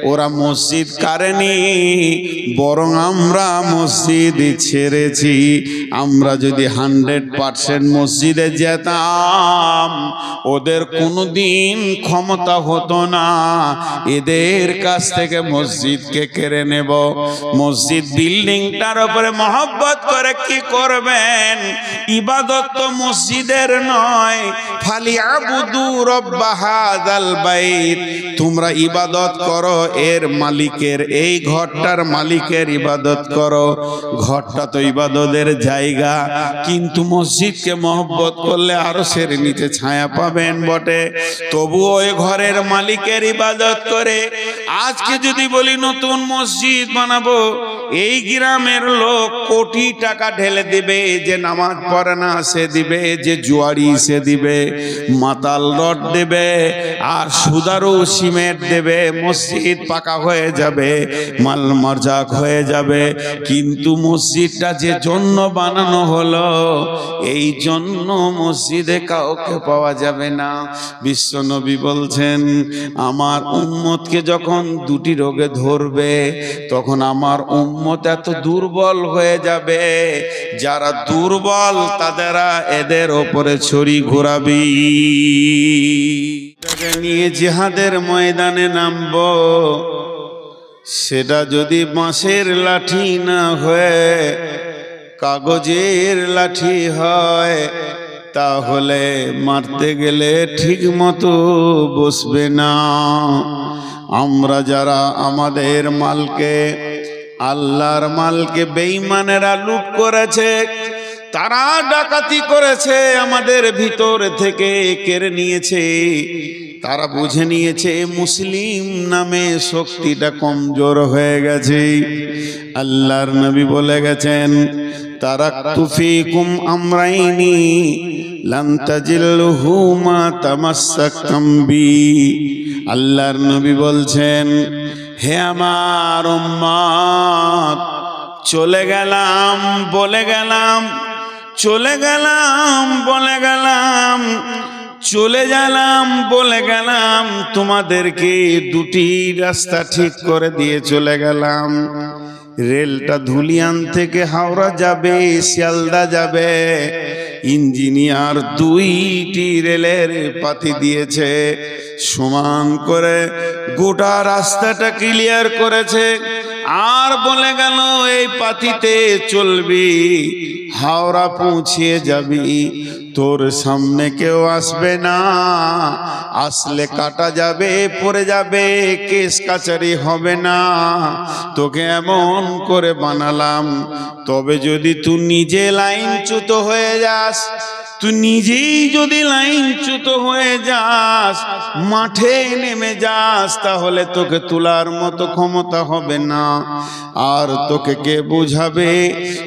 ওরা মসজিদ কারেনি, বরং আমরা মসজিদ ছেড়েছি। আমরা যদি 100% মসজিদে যেতাম, ওদের কোনোদিন ক্ষমতা হতো না এদের কাছ থেকে মসজিদকে কেড়ে নেব। মসজিদ বিল্ডিংটার উপরে মহব্বত করে কি করবেন? ইবাদত তো মসজিদের নয়। ফালিয়াবুদু রব্ব হাযাল বাইত, তোমরা ইবাদত করো এর মালিকের, এই ঘরটার মালিকের ইবাদত করো। ঘরটা তো ইবাদতের জায়গা, কিন্তু মসজিদকে মহব্বত করলে আরো সের নিচে ছায়া পাবেন বটে, তবুও ওই ঘরের মালিকের ইবাদত করে। আজকে যদি বলি নতুন মসজিদ বানাবো, এই গ্রামের লোক কোটি টাকা ঢেলে দিবে, যে নামাজ পড়ে না সে দিবে, যে জুয়ারি সে দিবে, মাতাল রড দেবে, আর সুদারু সিমেন্ট দেবে, মসজিদ পাকা হয়ে যাবে, মাল মারজাক হয়ে যাবে। কিন্তু মসজিদটা যে জন্য বানানো হলো, এই জন্য মসজিদে কাউকে পাওয়া যাবে না। বিশ্বনবী বলছেন, আমার উম্মতকে যখন দুটি রোগে ধরবে, তখন আমার উম্মত এত দুর্বল হয়ে যাবে, যারা দুর্বল তাদেরা এদের ওপরে ছড়ি ঘোরাবি। নিয়ে জিহাদের ময়দানে নামবো, সেটা যদি বাঁশের লাঠি না হয়ে কাগজের লাঠি হয়, তাহলে মারতে গেলে ঠিক মতো বসবে না। আমরা যারা আমাদের মালকে, আল্লাহর মালকে বেঈমানেরা লুট করেছে, তারা ডাকাতি করেছে, আমাদের ভিতর থেকে কেড়ে নিয়েছে, তারা বুঝে নিয়েছে মুসলিম নামে শক্তিটা কমজোর হয়ে গেছে। আল্লাহর নবী বলে গেছেন, তারাকতু ফীকুম আমরাইনি লান তাজিল্লু মা তামাসসাকতুম বি। আল্লাহর নবী বলছেন, হে আমার উম্মত, চলে গেলাম বলে গেলাম, চলে গেলাম বলে গেলাম, চলে গেলাম বলে গেলাম, তোমাদেরকে দুটি রাস্তা ঠিক করে দিয়ে চলে গেলাম। রেলটা ধুলিয়ান থেকে হাওড়া যাবে, শিয়ালদা যাবে। ইঞ্জিনিয়ার 2টি রেলের পাতি দিয়েছে, সমান করে গোটা রাস্তাটা ক্লিয়ার করেছে, আর বলে গেল এই পাতিতে চলবি, হাওড়া পৌঁছিয়ে যাবি, তোর সামনে কেউ আসবে না, আসলে কাটা যাবে, পড়ে যাবে, কেস কাচারি হবে না। তোকে এমন করে বানালাম, তবে যদি তুই নিজে লাইনচ্যুত হয়ে যাস, তুই নিজেই যদি লাইনচ্যুত হয়ে যাস, মাঠে নেমে যাস, তাহলে তোকে তোলার মতো ক্ষমতা হবে না। আর তোকে কে বুঝাবে?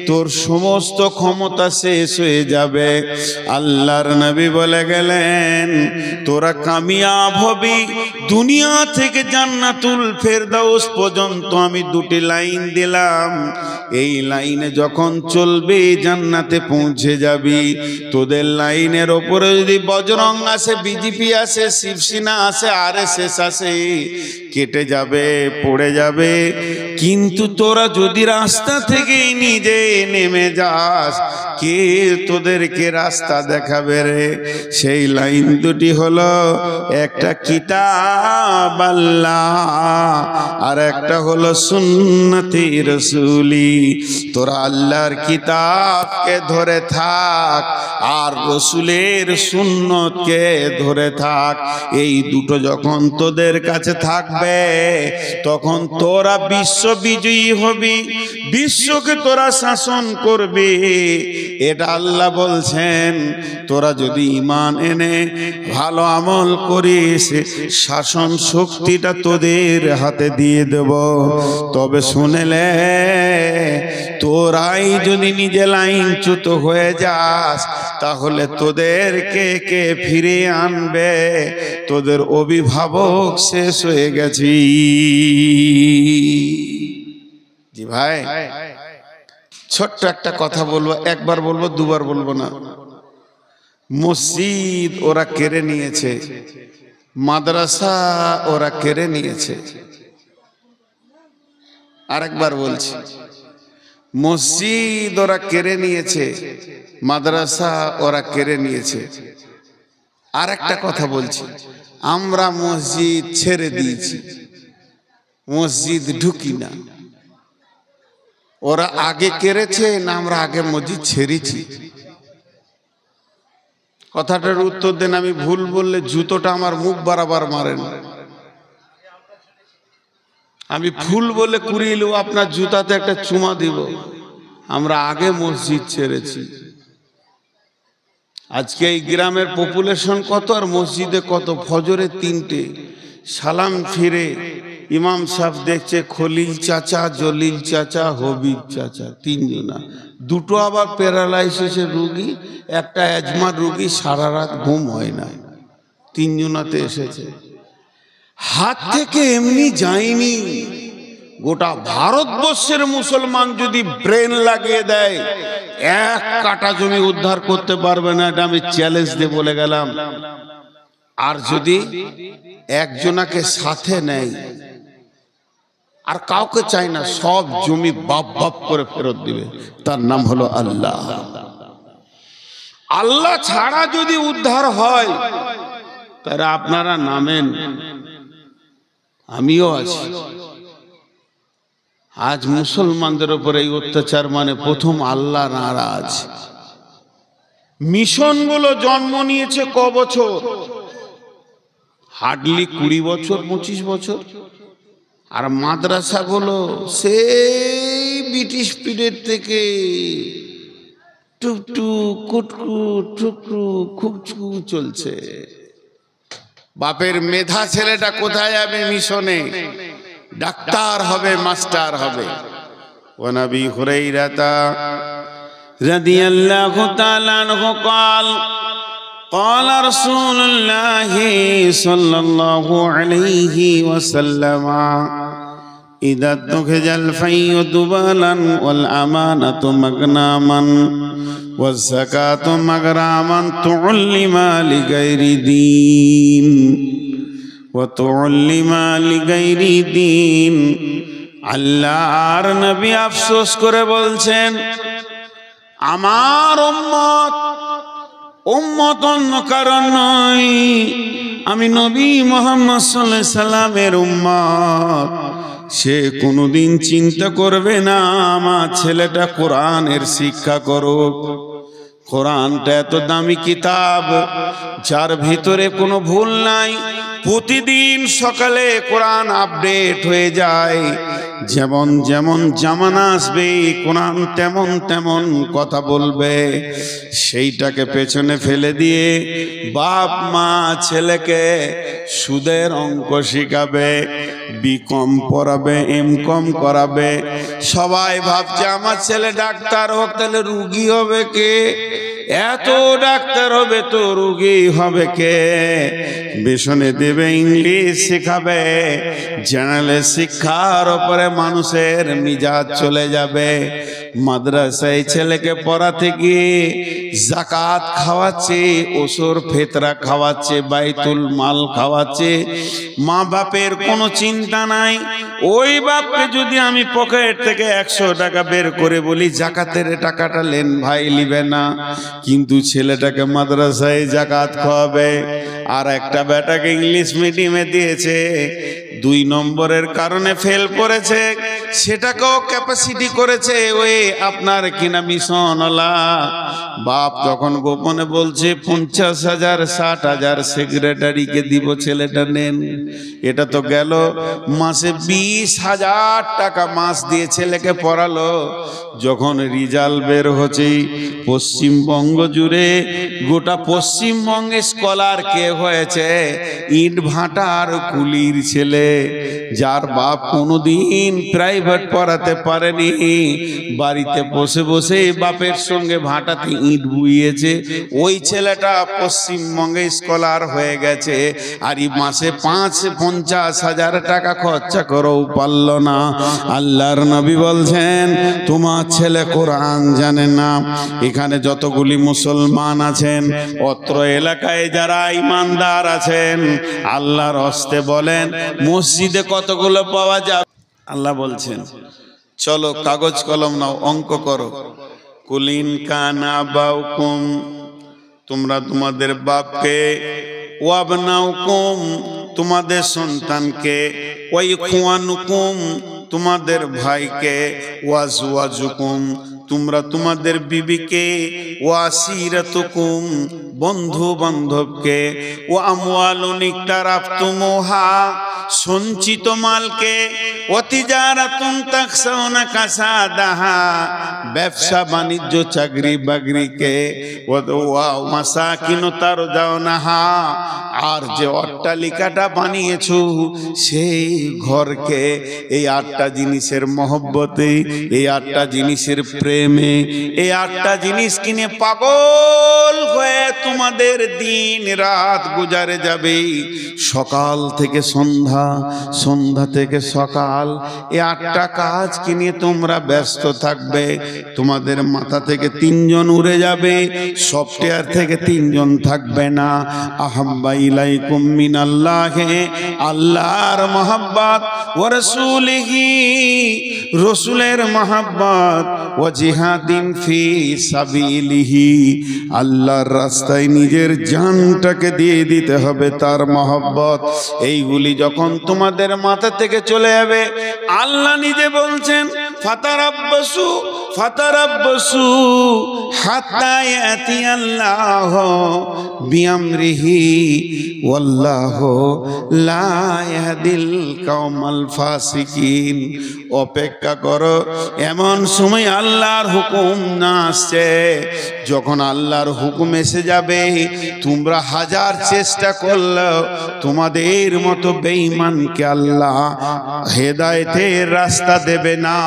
তোর সমস্ত ক্ষমতা শেষ হয়ে যাবে। আল্লাহর নবী বলে গেলেন, তোরা কামিয়াব হবি, দুনিয়া থেকে জান্নাতুল ফেরদাউস পর্যন্ত আমি 2টি লাইন দিলাম, এই লাইনে যখন চলবে জান্নাতে পৌঁছে যাবি। তোদের লাইনের ওপরে যদি বজরং আসে, বিজেপি আসে, শিবসেনা আসে, আরএসএস আসে, কেটে যাবে, পড়ে যাবে। কিন্তু তোরা যদি রাস্তা থেকে নিজে নেমে যাস, কে তোদেরকে রাস্তা দেখাবে রে? সেই লাইন 2টি হলো, একটা কিতাব আল্লাহ, আর একটা হলো সুন্নতি রাসূলি। তোরা আল্লাহর কিতাবকে ধরে থাক, আর রসুলের সুন্নতকে ধরে থাক। এই দুটো যখন তোদের কাছে থাকবে, তখন তোরা বিশ্ব বিজয়ী হবি, বিশ্বকে তোরা শাসন করবি। এটা আল্লাহ বলছেন। তোরা যদি ঈমান এনে ভালো আমল করিস, শাসন শক্তিটা তোদের হাতে দিয়ে দেব। তবে শুনেলে, তোরাই যদি নিজে লাইনচ্যুত হয়ে যাস, তাহলে তোদেরকে কে ফিরে আনবে? তোদের অভিভাবক শেষ হয়ে গেছি। জি ভাই, ছোট্ট একটা কথা বলবো, একবার বলবো, দুবার বলবো না। মসজিদ ওরা কেড়ে নিয়েছে, মাদ্রাসা ওরা কেড়ে নিয়েছে, আরেকবার বলছি, মসজিদ ওরা কেড়ে নিয়েছে, মাদ্রাসা ওরা কেড়ে নিয়েছে। আর একটা কথা বলছি, আমরা মসজিদ ছেড়ে দিয়েছি, মসজিদ ঢুকি না। ওরা আগে কেড়েছে না আমরা আগে মসজিদ ছেড়েছি? কথাটার উত্তর দেন। আমি ভুল বললে জুতোটা আমার মুখ বরাবর মারেন। আমি ভুল বলে কুড়িয়ে আপনার জুতাতে একটা চুমা দিব। আমরা আগে মসজিদ ছেড়েছি। আজকে এই গ্রামের পপুলেশন কত আর মসজিদে কত? ফজরে 3টে সালাম ফিরে ইমাম সাহেব দেখছে খলিল চাচা, জলিল চাচা, হবিব চাচা, 3 জনা। 2টো আবার প্যারালাইসিসের রুগী, একটা অ্যাজমার রুগী, সারা রাত ঘুম হয় না। 3 জনাতে এসেছে। হাত থেকে এমনি যায়নি। গোটা ভারতবর্ষের মুসলমান যদি ব্রেন লাগিয়ে দেয়, 1 কাটা জমি উদ্ধার করতে পারবে না। এটা আমি চ্যালেঞ্জ দিয়ে বলে গেলাম। আর যদি একজনাকে সাথে নেয়, আর কাউকে চাই না, সব জমি বাপ বাপ করে ফেরত দিবে, তার নাম হলো আল্লাহ। আল্লাহ ছাড়া যদি উদ্ধার হয়, তারা আপনারা নামেন, আমিও আছি। আজ মুসলমানদের উপর এই অত্যাচার মানে প্রথম আল্লাহ নারাজ। মিশনগুলো জন্ম নিয়েছে ক বছর? হার্ডলি 20 বছর, 25 বছর। আর মাদ্রাসাগুলো সেই ব্রিটিশ পিরিয়ড থেকে টুকটু কুটকু টুকটু খুকচু চলছে। বাপের মেধা ছেলেটা কোথায় যাবে? মিশনে ডাক্তার হবে, মাস্টার হবে। ওয়া নবী হুরায়রা রাদিয়াল্লাহু তাআলা আনহু قال قال رسول الله صلى الله عليه وسلم إذا اتخذ الفي دبالا والأمانة مغناما والزكاة مغراما تعلم لغير دين وتعلم لغير دين। আল্লাহর নবী আফসোস করে বলছেন, আমার উম্মত অন্য কারণ নয়, আমি নবী মুহাম্মদ সাল্লাল্লাহু আলাইহি সাল্লামের উম্মত। সে কোনোদিন চিন্তা করবে না আমার ছেলেটা কোরআনের শিক্ষা করুক। কোরআনটা এত দামি কিতাব, যার ভিতরে কোনো ভুল নাই। প্রতিদিন সকালে কোরআন আপডেট হয়ে যায়। যেমন যেমন জামানা আসবে, কোরআন তেমন তেমন কথা বলবে। সেইটাকে পেছনে ফেলে দিয়ে বাপ মা ছেলেকে সুদের অঙ্ক শিখাবে, বিকম পড়াবে, এমকম করাবে। সবাই ভাবছে আমার ছেলে ডাক্তার হোক, তাহলে রুগী হবে কে? এত ডাক্তার হবে তো রুগী হবে কে? বেসনে দেবে ইংলিশ শেখাবে। জেনারেল শিক্ষার উপরে মানুষের মিজাজ চলে যাবে। মাদ্রাসায় ছেলেকে পড়াতে গিয়ে যাকাত খাওয়াচ্ছে, ওসর ফেতরা খাওয়াচ্ছে, বাইতুল মাল খাওয়াচ্ছে। মা বাপের কোনো চিন্তা নাই। ওই বাপকে যদি আমি পকেট থেকে 100 টাকা বের করে বলি যাকাতের টাকাটা লেন ভাই, লিবে না। কিন্তু ছেলেটাকে মাদ্রাসায় যাকাত খাওয়াবে। আর একটা বেটাকে ইংলিশ মিডিয়ামে দিয়েছে, 2 নম্বরের কারণে ফেল করেছে, সেটাকেও ক্যাপাসিটি করেছে ওই আপনার কিনা মিশনওয়ালা বাপ। তখন গোপনে বলছে 50,000 60,000 সেক্রেটারিকে দিব, ছেলেটা নেন। এটা তো গেল মাসে 20,000 টাকা মাস দিয়ে ছেলেকে পড়ালো। যখন রিজাল্ট বের হচ্ছে পশ্চিমবঙ্গ জুড়ে, গোটা পশ্চিমবঙ্গে স্কলার কে হয়েছে? ইট ভাটার কুলির ছেলে, যার বাপ কোনোদিন প্রাইভেট পড়াতে পারেনি। বাড়িতে বসে বসে বাপের সঙ্গে ভাটাতে ইট বুইয়েছে। ওই ছেলেটা পশ্চিমবঙ্গে স্কলার হয়ে গেছে। আর এই মাসে 50,000 টাকা খরচা করেও পারল না। আল্লাহর নবী বলছেন, তোমার ছেলে কোরআন জানে না। এখানে যতগুলি মুসলমান আছেন, অত্র এলাকায় যারা ইমানদার আছেন, আল্লাহর হস্তে বলেন মসজিদে কতগুলো পাওয়া যাবে? আল্লাহ বলছেন চলো কাগজ কলম নাও, অঙ্ক করো। কুলিন কানা বাউকুম, তোমরা তোমাদের বাপকে, ওয়াবনাউকুম, তোমাদের সন্তানকে, ওয়াইখওয়ানুকুম, তোমাদের ভাইকে, ওয়াজওয়াজুকুম, তোমরা তোমাদের বিবিকে, ওয়াসিরাতুকুম, বন্ধু বান্ধবকে, ও আমওয়ালুন ইকতারাফতুমুহা, সঞ্চিত মালকে, ও তিজারাতুন তাখসাউনা কাসাদাহা, ব্যবসা বাণিজ্য চাকরি বাকরিকে, ও মাসাকিন তারদাউনাহা, আর যে অট্টালিকাটা বানিয়েছো সেই ঘরকে। এই 8টা জিনিসের মহব্বতে, এই 8টা জিনিসের প্রেমে, এই 8টা জিনিস কিনে পাগল হয়ে তোমাদের দিন রাত গুজারে যাবে। সকাল থেকে সন্ধ্যা, সন্ধ্যা থেকে সকাল, এই 8টা কাজ কিনে তোমরা ব্যস্ত থাকবে। তোমাদের মাথা থেকে 3 জন উড়ে যাবে, সফটওয়্যার থেকে 3 জন থাকবে না। আহাব্বা ইলাইকুম মিনাল্লাহি, আল্লাহর মহব্বত, ওয়া রাসূলিহি, রাসূলের মহব্বত, ওয়া জিহাদিন ফি সাবিলিহি, আল্লাহর রাস্তায় নিজের জানটাকে দিয়ে দিতে হবে, তার মহব্বত। এইগুলি যখন তোমাদের মাথা থেকে চলে যাবে, আল্লাহ নিজে বলছেন ফাতারাব্বাসু ফাতারাব্বাসু হাত্তা ইয়াতিয়াল্লাহ বিআমরিহি ওয়াল্লাহু লা ইয়াহদিল কওমাল ফাসিকিন। অপেক্ষা করো, এমন সময় আল্লাহর হুকুম না আসছে। যখন আল্লাহর হুকুম এসে যাবে, তোমরা হাজার চেষ্টা করলেও তোমাদের মতো বেঈমানকে আল্লাহ হেদায়েতের রাস্তা দেবে না।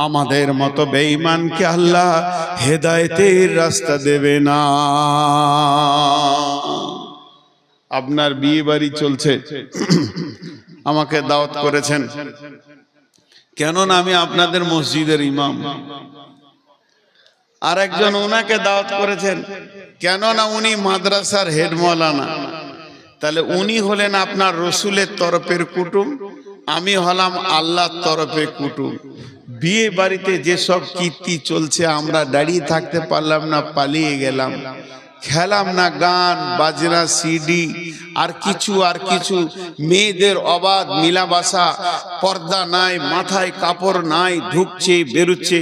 আমাদের মতো বেঈমানকে আল্লাহ হেদায়েতের রাস্তা দেবে না। আপনার বিয়ে বাড়ি চলছে, আমাকে দাওয়াত করেছেন, কেননা আমি আপনাদের মসজিদের ইমাম। আর একজন ওনাকে দাওয়াত করেছেন, কেননা উনি মাদ্রাসার হেড মাওলানা। তাহলে উনি হলেন আপনার রসুলের তরফের কুটুম, আমি হলাম আল্লাহর তরফে কুটুম। বিয়ে বাড়িতে যেসব কীর্তি চলছে, আমরা দাঁড়িয়ে থাকতে পারলাম না, পালিয়ে গেলাম। খেলাম না গান বাজনা সিডি আর কিছু মেয়েদের অবাধ মিলাবাসা, পর্দা নাই, মাথায় কাপড় নাই, ঢুকছে বেরুচ্ছে।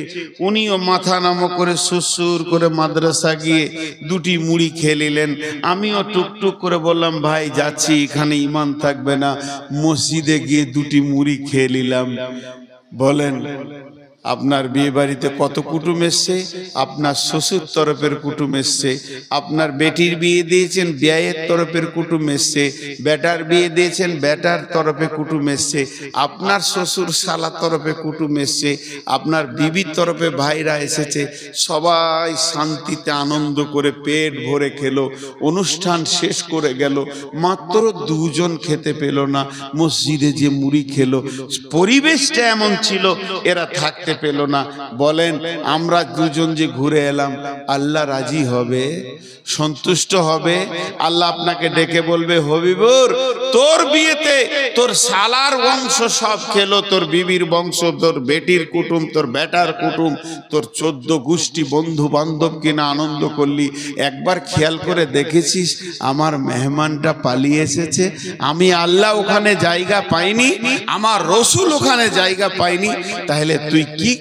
উনিও মাথা নামো করে সুসুর করে মাদ্রাসা গিয়ে 2টি মুড়ি খেয়ে নিলেন। আমিও টুকটুক করে বললাম, ভাই যাচ্ছি, এখানে ইমান থাকবে না, মসজিদে গিয়ে 2টি মুড়ি খেয়ে নিলাম। বলেন আপনার বিয়ে বাড়িতে কত কুটুম এসছে? আপনার শ্বশুর তরফের কুটুম এসছে, আপনার বেটির বিয়ে দিয়েছেন, বিয়ের তরফের কুটুম এসছে, বেটার বিয়ে দিয়েছেন, বেটার তরফে কুটুম এসছে, আপনার শ্বশুর শালা তরফে কুটুম এসছে, আপনার বিবির তরফে ভাইরা এসেছে। সবাই শান্তিতে আনন্দ করে পেট ভরে খেলো, অনুষ্ঠান শেষ করে গেল। মাত্র 2 জন খেতে পেল না, মসজিদে যে মুড়ি খেলো। পরিবেশটা এমন ছিল, এরা থাকতে পেল না। বলেন আমরা 2 জন যে ঘুরে এলাম, আল্লাহ রাজি হবে, সন্তুষ্ট হবে? আল্লাহ আপনাকে ডেকে বলবে, হবিবুর তোর বিয়েতে তোর শালার বংশ সব খেলো, তোর বিবির বংশ, তোর বেটির কুটুম, তোর বেটার কুটুম, তোর 14 গোষ্ঠী বন্ধু বান্ধব কিনা আনন্দ করলি। একবার খেয়াল করে দেখেছিস আমার মেহমানটা পালিয়ে এসেছে? আমি আল্লাহ ওখানে জায়গা পাইনি, আমার রসুল ওখানে জায়গা পাইনি। তাহলে তুই কি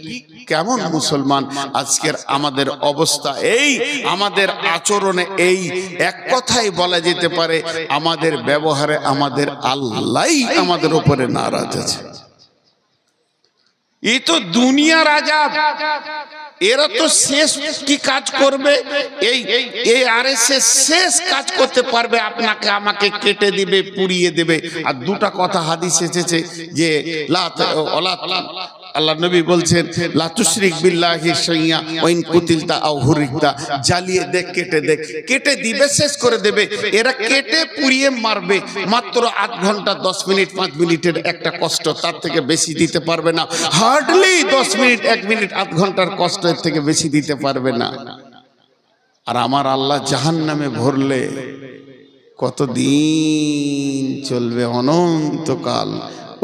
কেমন মুসলমান? আজকের আমাদের অবস্থা এই, আমাদের আচরণে এই। এক কথাই বলা যেতে পারে, আমাদের ব্যবহারে আমাদের আল্লাহই আমাদের উপরে নারাজ আছে। এই তো দুনিয়ার আযাব। এরা তো শেষ কি কাজ করবে? এই আরএসএস শেষ কাজ করতে পারবে, আপনাকে আমাকে কেটে দিবে, পুড়িয়ে দেবে। আর 2টা কথা হাদিস এসেছে যে আল্লাহ নবী বলছেন, লা তুশরিক বিল্লাহি শাইয়া ওয়া ইন কুতিলতা আও হুরিকতা, জ্বালিয়ে দেখ, কেটে দেখ, কেটে দিবে, শেষ করে দেবে। এরা কেটে পুড়িয়ে মারবে। মাত্র 8 ঘন্টা 10 মিনিট 5 মিনিটের একটা কষ্ট, তার থেকে বেশি দিতে পারবে না। হার্ডলি 10 মিনিট 1 মিনিট 8 ঘন্টার কষ্টের থেকে বেশি দিতে পারবে না। আর আমার আল্লাহ জাহান্নামে ভরলে কতদিন চলবে? অনন্তকাল।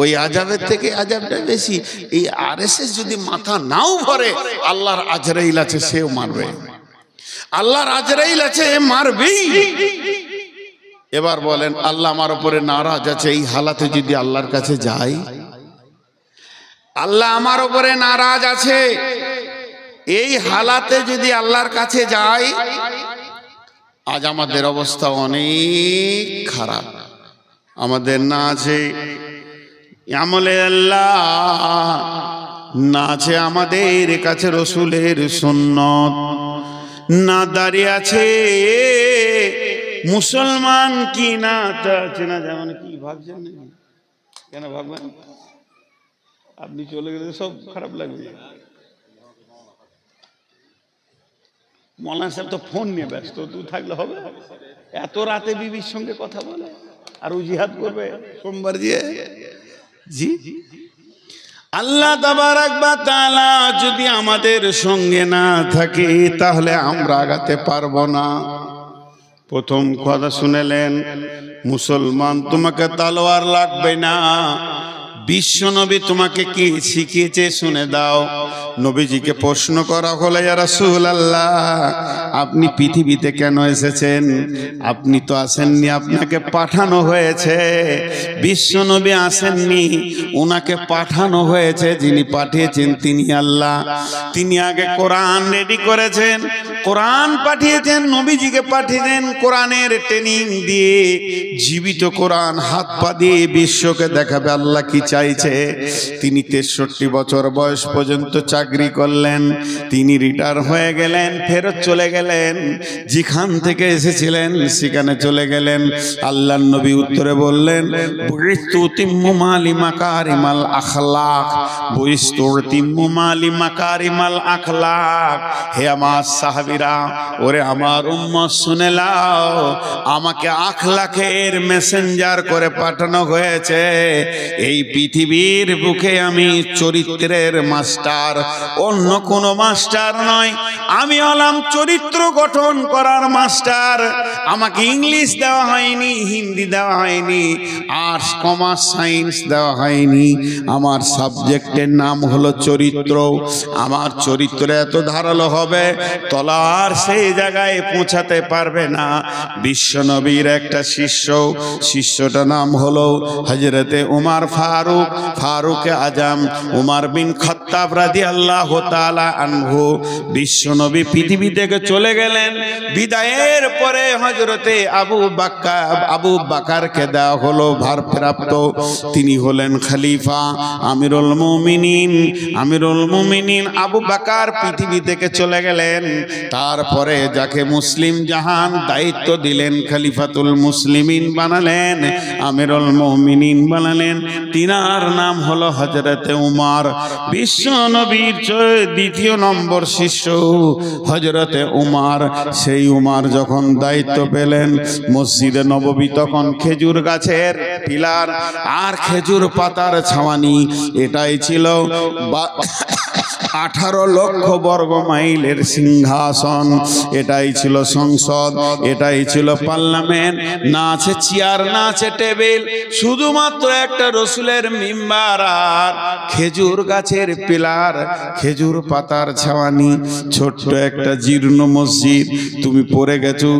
ওই আযাবের থেকে আযাবটা বেশি। এই আরএসএস যদি মাথা নাও ভরে, আল্লাহর আজরাইল আছে, সেও মারবে। আল্লাহর আজরাইল আছে, মারবেই। এবার বলেন, আল্লাহ আমার উপরে নারাজ আছে, এই হালাতে যদি আল্লাহর কাছে যাই, আল্লাহ আমার উপরে নারাজ আছে, এই হালাতে যদি আল্লাহর কাছে যাই, আজ আমাদের অবস্থা অনেক খারাপ। আমাদের না আছে আমলে আল্লাহ, না আছে আমাদের কাছে রসুলের সুন্নত, না দাঁড়িয়ে আছে মুসলমান কি না তা চেনা যায়। মানে কি ভাবছেন? কেন ভাববেন? আপনি চলে গেলে সব খারাপ লাগবে। মৌলানা সাহেব তো ফোন নিয়ে ব্যস্ত, তুই থাকলে হবে? এত রাতে বিবির সঙ্গে কথা বলে আর ও জিহাদ করবে সোমবার দিয়ে। জি, আল্লাহ তাবারাক ওয়া তাআলা যদি আমাদের সঙ্গে না থাকে, তাহলে আমরা আগাতে পারবো না। প্রথম কথা শুনেলেন, মুসলমান তোমাকে তলোয়ার লাগবে না। বিশ্বনবী তোমাকে কি শিখিয়েছে শুনে দাও। নবীজিকে প্রশ্ন করা হলো, ইয়া রাসূলুল্লাহ, আপনি পৃথিবীতে কেন এসেছেন? আপনি তো আসেননি, আপনাকে পাঠানো হয়েছে। বিশ্বনবী আসেননি, ওনাকে পাঠানো হয়েছে। যিনি পাঠিয়েছেন তিনি আল্লাহ। তিনি আগে কোরআন রেডি করেছেন, কোরআন পাঠিয়েছেন, নবীজিকে পাঠিয়েছেন কোরআনের ট্রেনিং দিয়ে। জীবিত কোরআন হাত পা দিয়ে বিশ্বকে দেখাবে আল্লাহ কি চাইছে। তিনি 63 বছর বয়স পর্যন্ত চাকরি করলেন। তিনি রিটায়ার হয়ে গেলেন, ফেরত চলে গেলেন। যেখান থেকে এসেছিলেন সেখানে চলে গেলেন। আল্লাহর নবী উত্তরে বললেন, বুইস্তু তিম্মু মালি মাকারিমাল আখলাক, বুইস্তু তিম্মু মালি মাকারিমাল আখলাক। হে আমার সাহাবীরা, ওরে আমার উম্মত শুনে নাও, আমাকে আখলাকের মেসেঞ্জার করে পাঠানো হয়েছে। এই পৃথিবীর বুকে আমি চরিত্রের মাস্টার, অন্য কোন মাস্টার নয়। আমি হলাম চরিত্র গঠন করার মাস্টার। আমাকে ইংলিশ দেওয়া হয়নি, হিন্দি দেওয়া হয়নি, আর্টস কমার্স সায়েন্স দেওয়া হয়নি। আমার সাবজেক্টের নাম হলো চরিত্র। আমার চরিত্র এত ধারালো হবে, তলোয়ার সেই জায়গায় পৌঁছাতে পারবে না। বিশ্বনবীর একটা শিষ্যটার নাম হলো হযরতে উমর ফারুক, ফারুকে আজম, উমর বিন খাত্তাব রাদিয়াল্লাহু তাআলা আনহু। বিশ্বনবী পৃথিবী থেকে চলে গেলেন। বিদায়ের পরে হযরতে আবু বকরকে দেওয়া হলো ভারপ্রাপ্ত। তিনি হলেন খলিফা, আমিরুল মুমিনিন আবু বকর পৃথিবী থেকে চলে গেলেন। তারপরে যাকে মুসলিম জাহান দায়িত্ব দিলেন, খলিফাতুল মুসলিমিন বানালেন, আমিরুল মুমিনিন বানালেন, তিনার নাম হলো হযরতে উমর। বিশ্ব নবীর দ্বিতীয় নম্বর শিষ্য হযরতে উমর। সেই উমর যখন দায়িত্ব পেলেন, মসজিদে নববী তখন খেজুর গাছের পিলার আর খেজুর পাতার ছাওয়ানি। এটাই ছিল 18 লক্ষ বর্গ মাইলের সিংহাসন। এটাই ছিল সংসদ, এটাই ছিল পার্লামেন্ট। না আছে চেয়ার, না আছে টেবিল, শুধুমাত্র একটা রসুলের মিম্বার আর খেজুর গাছের পিলার, খেজুর পাতার ছাওয়ানি। ছোট্ট একটা জীর্ণ মসজিদ। তুমি পড়ে গেছো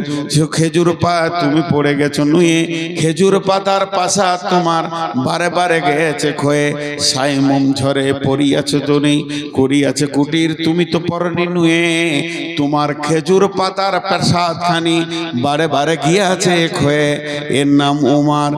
তুমি পড়ে গেছো নুয়ে। খেজুর পাতার পাশা তোমার বারে বারে গেছে ক্ষয়ে, সাইমম ঝরে পড়িয়াছো তুমি, করিয়াছে কুটির, তুমি তো পরনি নুয়ে। তোমার খেজুর পাতার প্রসাদ খানি বারে বারে গিয়াছে ক্ষয়ে। এর নাম উমর।